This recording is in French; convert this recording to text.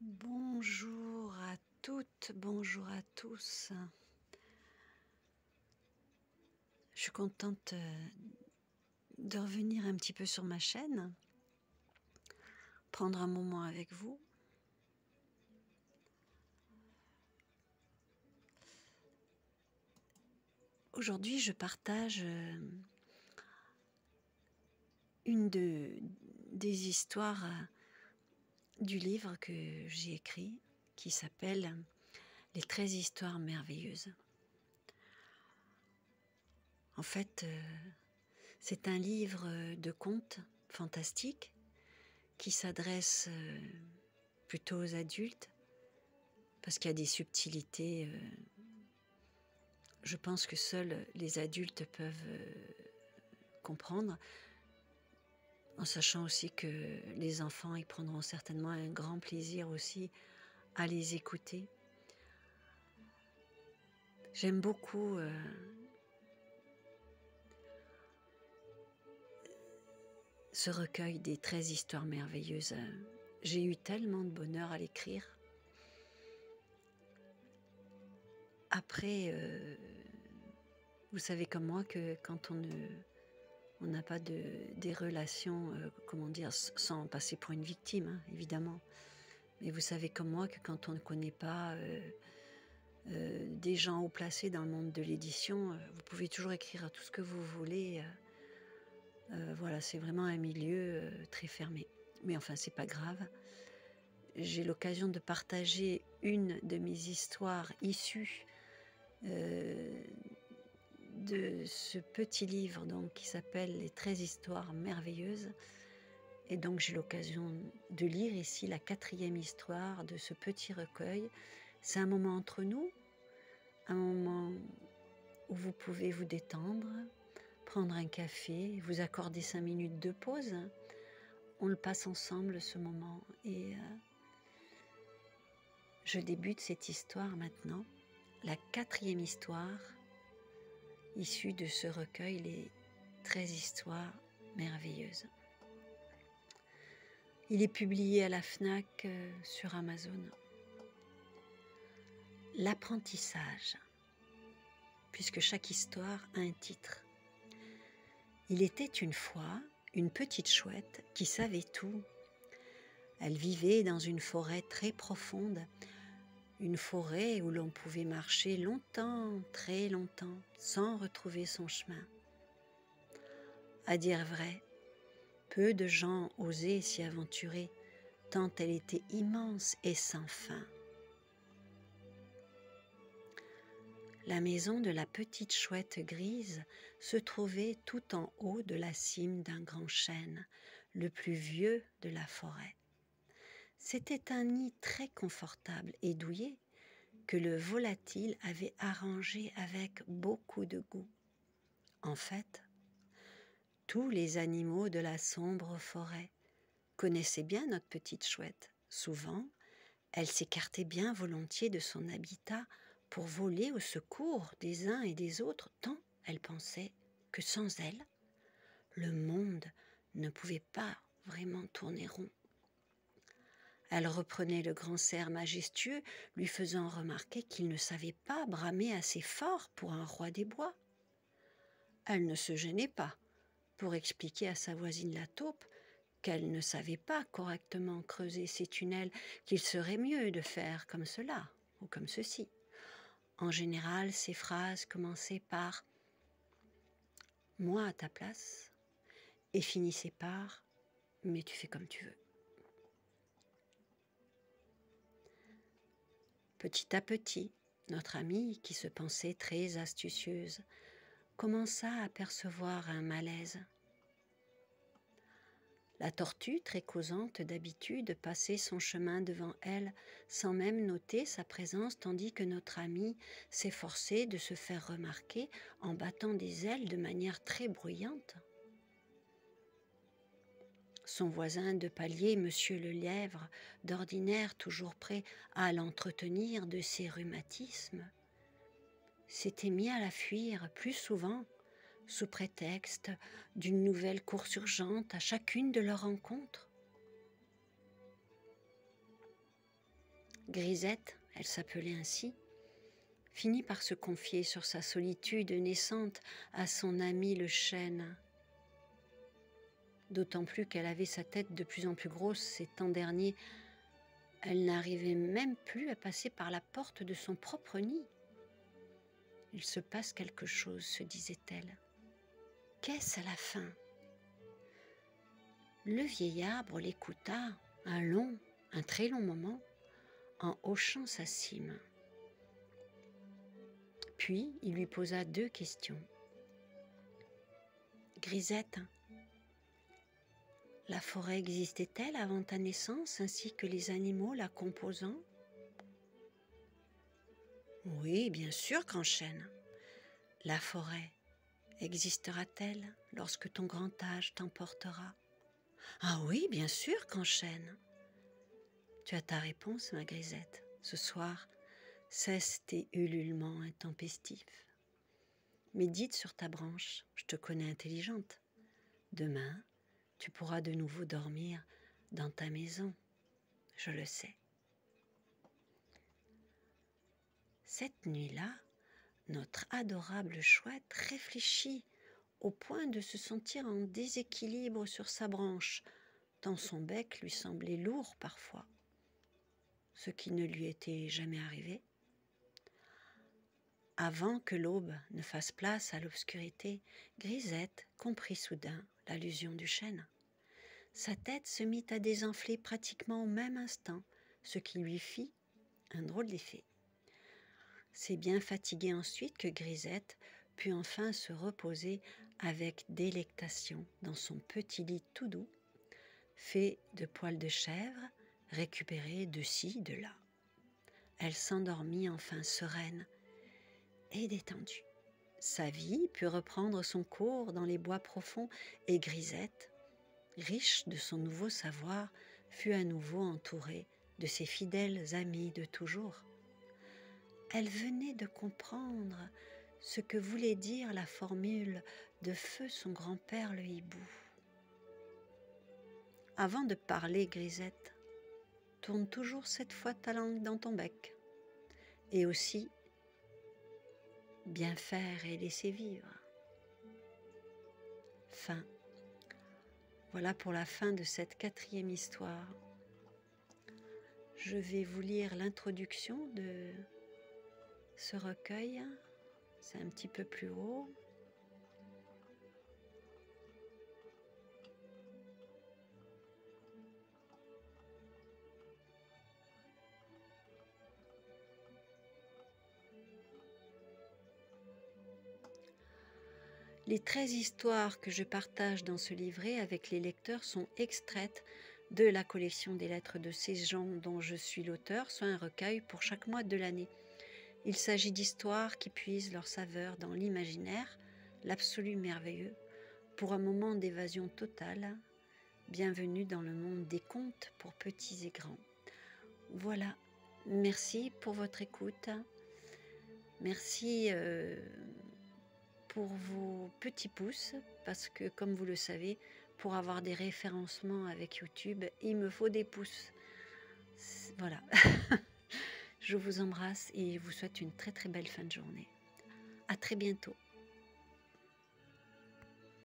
Bonjour à toutes, bonjour à tous. Je suis contente de revenir un petit peu sur ma chaîne, prendre un moment avec vous. Aujourd'hui, je partage des histoires du livre que j'ai écrit qui s'appelle Les 13 histoires merveilleuses. En fait, c'est un livre de contes fantastiques qui s'adresse plutôt aux adultes parce qu'il y a des subtilités. Je pense que seuls les adultes peuvent comprendre, en sachant aussi que les enfants y prendront certainement un grand plaisir aussi à les écouter. J'aime beaucoup ce recueil des 13 histoires merveilleuses. J'ai eu tellement de bonheur à l'écrire. Après, vous savez comme moi que quand on n'a pas des relations, comment dire, sans passer pour une victime, hein, évidemment. Mais vous savez comme moi que quand on ne connaît pas des gens haut placés dans le monde de l'édition, vous pouvez toujours écrire tout ce que vous voulez. Voilà, c'est vraiment un milieu très fermé. Mais enfin, c'est pas grave. J'ai l'occasion de partager une de mes histoires issues de ce petit livre donc, qui s'appelle Les 13 histoires merveilleuses. Et donc j'ai l'occasion de lire ici la 4e histoire de ce petit recueil. C'est un moment entre nous, un moment où vous pouvez vous détendre, prendre un café, vous accorder 5 minutes de pause. On le passe ensemble ce moment et je débute cette histoire maintenant, la 4e histoire issue de ce recueil, les 13 histoires merveilleuses. Il est publié à la FNAC sur Amazon. L'apprentissage, puisque chaque histoire a un titre. Il était une fois une petite chouette qui savait tout. Elle vivait dans une forêt très profonde, une forêt où l'on pouvait marcher longtemps, très longtemps, sans retrouver son chemin. À dire vrai, peu de gens osaient s'y aventurer, tant elle était immense et sans fin. La maison de la petite chouette grise se trouvait tout en haut de la cime d'un grand chêne, le plus vieux de la forêt. C'était un nid très confortable et douillet que le volatile avait arrangé avec beaucoup de goût. En fait, tous les animaux de la sombre forêt connaissaient bien notre petite chouette. Souvent, elle s'écartait bien volontiers de son habitat pour voler au secours des uns et des autres, tant elle pensait que sans elle, le monde ne pouvait pas vraiment tourner rond. Elle reprenait le grand cerf majestueux, lui faisant remarquer qu'il ne savait pas bramer assez fort pour un roi des bois. Elle ne se gênait pas pour expliquer à sa voisine la taupe qu'elle ne savait pas correctement creuser ses tunnels, qu'il serait mieux de faire comme cela ou comme ceci. En général, ces phrases commençaient par « moi à ta place » et finissaient par « mais tu fais comme tu veux ». Petit à petit, notre amie, qui se pensait très astucieuse, commença à percevoir un malaise. La tortue, très causante d'habitude, passait son chemin devant elle sans même noter sa présence, tandis que notre amie s'efforçait de se faire remarquer en battant des ailes de manière très bruyante. Son voisin de palier, Monsieur le Lièvre, d'ordinaire toujours prêt à l'entretenir de ses rhumatismes, s'était mis à la fuir plus souvent, sous prétexte d'une nouvelle course urgente à chacune de leurs rencontres. Grisette, elle s'appelait ainsi, finit par se confier sur sa solitude naissante à son ami le chêne. D'autant plus qu'elle avait sa tête de plus en plus grosse ces temps derniers. Elle n'arrivait même plus à passer par la porte de son propre nid. Il se passe quelque chose, se disait-elle. Qu'est-ce à la fin? Le vieil arbre l'écouta un très long moment, en hochant sa cime. Puis il lui posa 2 questions. Grisette, la forêt existait-elle avant ta naissance ainsi que les animaux la composant? Oui, bien sûr, grand chêne. La forêt existera-t-elle lorsque ton grand âge t'emportera? Ah oui, bien sûr, grand chêne. Tu as ta réponse, ma grisette. Ce soir, cesse tes ululements intempestifs. Médite sur ta branche, je te connais intelligente. Demain, tu pourras de nouveau dormir dans ta maison, je le sais. Cette nuit-là, notre adorable chouette réfléchit au point de se sentir en déséquilibre sur sa branche, tant son bec lui semblait lourd parfois, ce qui ne lui était jamais arrivé. Avant que l'aube ne fasse place à l'obscurité, Grisette comprit soudain l'allusion du chêne. Sa tête se mit à désenfler pratiquement au même instant, ce qui lui fit un drôle d'effet. C'est bien fatiguée ensuite que Grisette put enfin se reposer avec délectation dans son petit lit tout doux, fait de poils de chèvre, récupérés de ci, de là. Elle s'endormit enfin sereine et détendue. Sa vie put reprendre son cours dans les bois profonds et Grisette, riche de son nouveau savoir, fut à nouveau entourée de ses fidèles amis de toujours. Elle venait de comprendre ce que voulait dire la formule de feu son grand-père le hibou. Avant de parler, Grisette, tourne toujours 7 fois ta langue dans ton bec. Et aussi, bien faire et laisser vivre. Fin. Voilà pour la fin de cette 4e histoire. Je vais vous lire l'introduction de ce recueil. C'est un petit peu plus haut. Les 13 histoires que je partage dans ce livret avec les lecteurs sont extraites de la collection des lettres de Saint-Jean dont je suis l'auteur, soit un recueil pour chaque mois de l'année. Il s'agit d'histoires qui puisent leur saveur dans l'imaginaire, l'absolu merveilleux, pour un moment d'évasion totale. Bienvenue dans le monde des contes pour petits et grands. Voilà, merci pour votre écoute. Merci pour vos petits pouces, parce que comme vous le savez, pour avoir des référencements avec YouTube, il me faut des pouces. Voilà. Je vous embrasse et vous souhaite une très très belle fin de journée. À très bientôt.